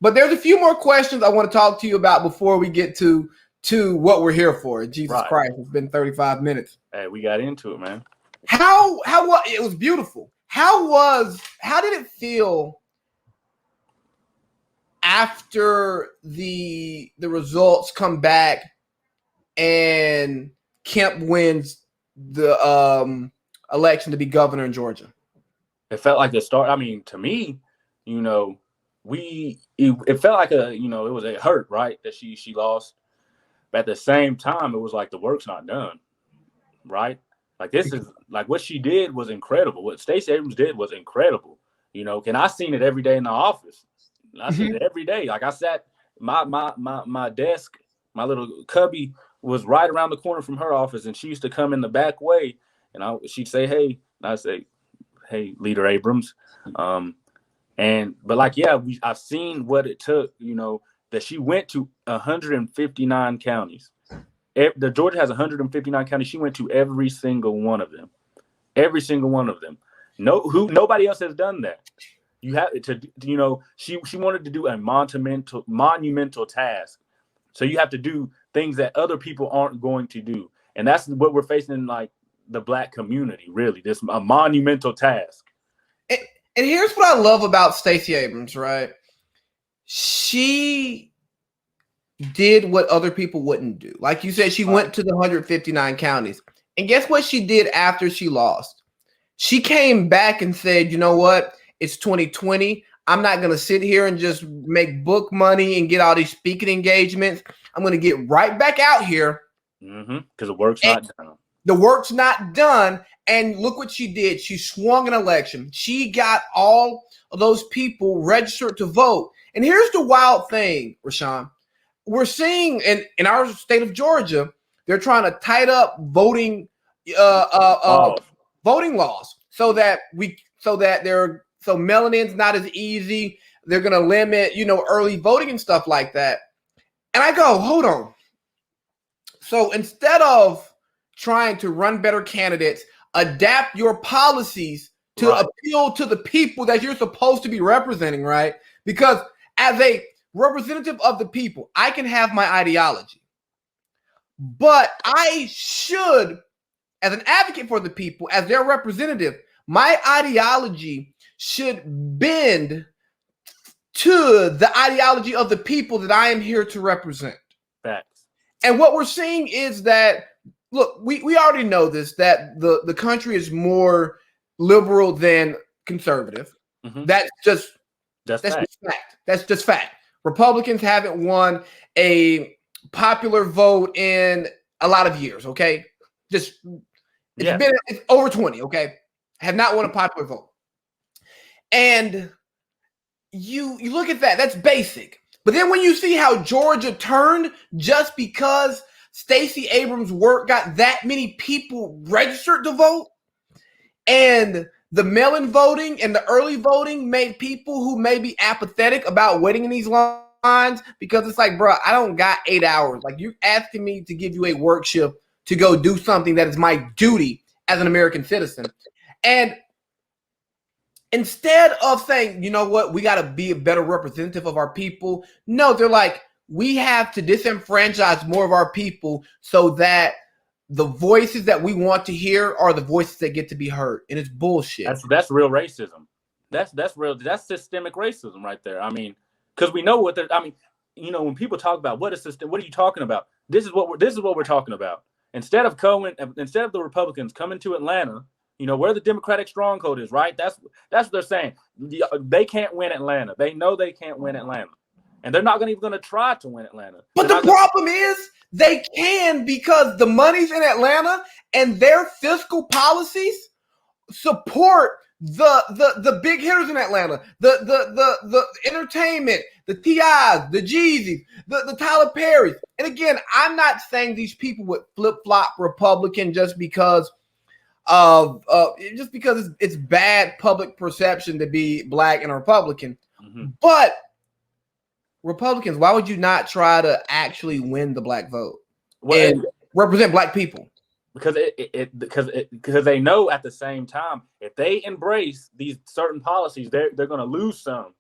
But there's a few more questions I want to talk to you about before we get to what we're here for. Jesus Christ, it's been 35 minutes. Hey, we got into it, man. How it was beautiful. How did it feel after the results come back and Kemp wins the election to be governor in Georgia? It felt like the start. I mean, to me, it felt like it was a hurt, right, that she lost. But at the same time, it was like the work's not done, right? Like this is like what she did was incredible. What Stacey Abrams did was incredible. And I seen it every day in the office. I seen it every day. Like I sat my desk, my little cubby was right around the corner from her office, and she used to come in the back way, and she'd say, "Hey," and I'd say, "Hey, Leader Abrams," but I've seen what it took. That she went to 159 counties. The Georgia has 159 counties. She went to every single one of them. Every single one of them. Nobody else has done that. You have to, she wanted to do a monumental task. So you have to do things that other people aren't going to do. And that's what we're facing in like the Black community, really. This a monumental task. And here's what I love about Stacey Abrams, right? She did what other people wouldn't do. Like you said, she went to the 159 counties. And guess what she did after she lost? She came back and said, you know what? It's 2020. I'm not going to sit here and just make book money and get all these speaking engagements. I'm going to get right back out here. Because the work's not done. The work's not done. And look what she did. She swung an election. She got all of those people registered to vote. And here's the wild thing, Rashun. We're seeing in our state of Georgia, they're trying to tighten up voting voting laws so melanin's not as easy. They're going to limit, early voting and stuff like that. And I go, hold on. So instead of trying to run better candidates, adapt your policies to appeal to the people that you're supposed to be representing, right? Because as a representative of the people, I can have my ideology, but I should, as an advocate for the people, as their representative, my ideology should bend to the ideology of the people that I am here to represent. Facts. And what we're seeing is that, look, we already know this, that the country is more liberal than conservative. Mm-hmm. That's just fact. That's just fact. Republicans haven't won a popular vote in a lot of years, okay? It's been over 20, okay? Have not won a popular vote. And you look at that, that's basic. But then when you see how Georgia turned just because Stacey Abrams' work got that many people registered to vote, and the mail-in voting and the early voting made people who may be apathetic about waiting in these lines, because it's like, bro, I don't got 8 hours. Like, you're asking me to give you a work shift to go do something that is my duty as an American citizen. And instead of saying, you know what, we got to be a better representative of our people, no, they're like, we have to disenfranchise more of our people so that the voices that we want to hear are the voices that get to be heard. And it's bullshit. That's real racism. That's systemic racism right there. I mean, because we know when people talk about what are you talking about? This is what we're talking about. Instead of the Republicans coming to Atlanta, where the Democratic stronghold is, right? That's what they're saying. They can't win Atlanta. They know they can't win Atlanta. And they're not even going to try to win Atlanta. But the problem is they can, because the money's in Atlanta and their fiscal policies support the big hitters in Atlanta, the entertainment, the T.I.s, the Jeezys, the Tyler Perrys. And again, I'm not saying these people would flip-flop Republican just because it's bad public perception to be black and a Republican. Mm-hmm. But Republicans, why would you not try to actually win the black vote and represent black people? Because they know at the same time, if they embrace these certain policies, they're going to lose some,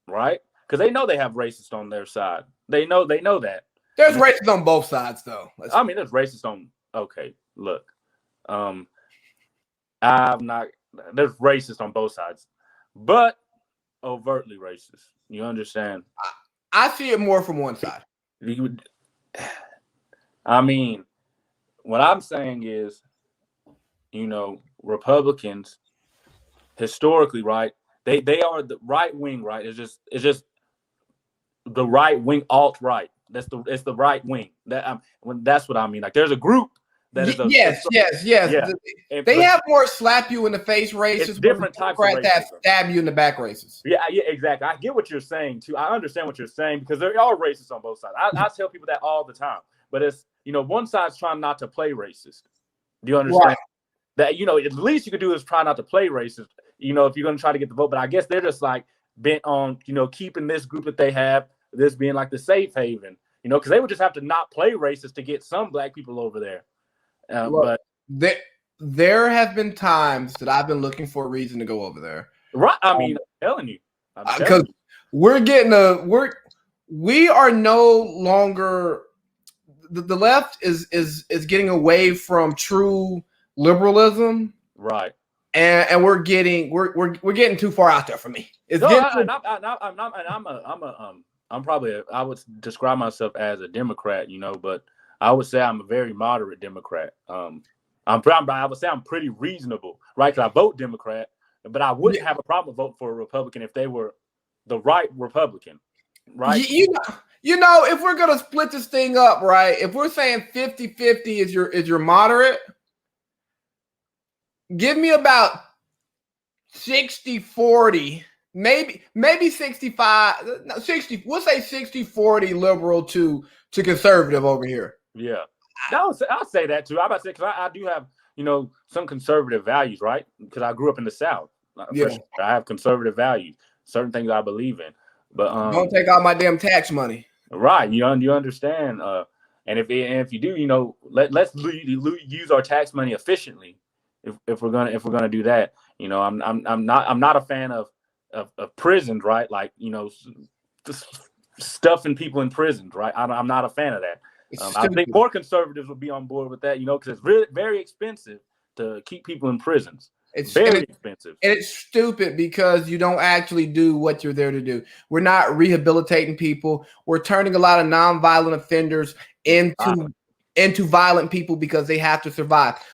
right? because they know they have racists on their side. They know that. There's racists on both sides, though. I mean, there's racists on. Okay, look, there's racists on both sides, but overtly racist. You understand? I see it more from one side. I mean, what I'm saying is, Republicans historically, right? They are the right wing, right? It's just the right wing, alt-right. It's the right wing. That's what I mean. Like, there's a group that is yes. Yeah. They have more slap you in the face races. Different types of racism. Stab you in the back races. Yeah, exactly. I get what you're saying too. I understand what you're saying because there are racists on both sides. I tell people that all the time. But it's one side's trying not to play racist. Do you understand? Right. That at least you could do is try not to play racist. If you're going to try to get the vote. But I guess they're just like bent on keeping this group that they have, this being like the safe haven. Because they would just have to not play racist to get some black people over there. But there have been times that I've been looking for a reason to go over there. Right. I mean, I'm telling you. Because we are no longer the left is getting away from true liberalism. Right. And we're getting too far out there for me. I would describe myself as a Democrat, but I would say I'm a very moderate Democrat. I would say I'm pretty reasonable, right? Because I vote Democrat, but I wouldn't have a problem voting for a Republican if they were the right Republican, right? If we're gonna split this thing up, right? If we're saying 50-50 is your moderate, give me about 60-40, maybe 65, 60. We'll say 60-40 liberal to conservative over here. Yeah, I'll say that too. I'm about to say because I do have some conservative values, right? Because I grew up in the South. Yeah, sure. I have conservative values, certain things I believe in. But don't take all my damn tax money. Right, you understand. And if you do, let's use our tax money efficiently. If we're gonna do that, I'm not a fan of prisons, right? Like stuffing people in prisons, right? I'm not a fan of that. I think more conservatives would be on board with that, because it's really very expensive to keep people in prisons. It's very expensive. And it's stupid because you don't actually do what you're there to do. We're not rehabilitating people. We're turning a lot of nonviolent offenders into violent people because they have to survive.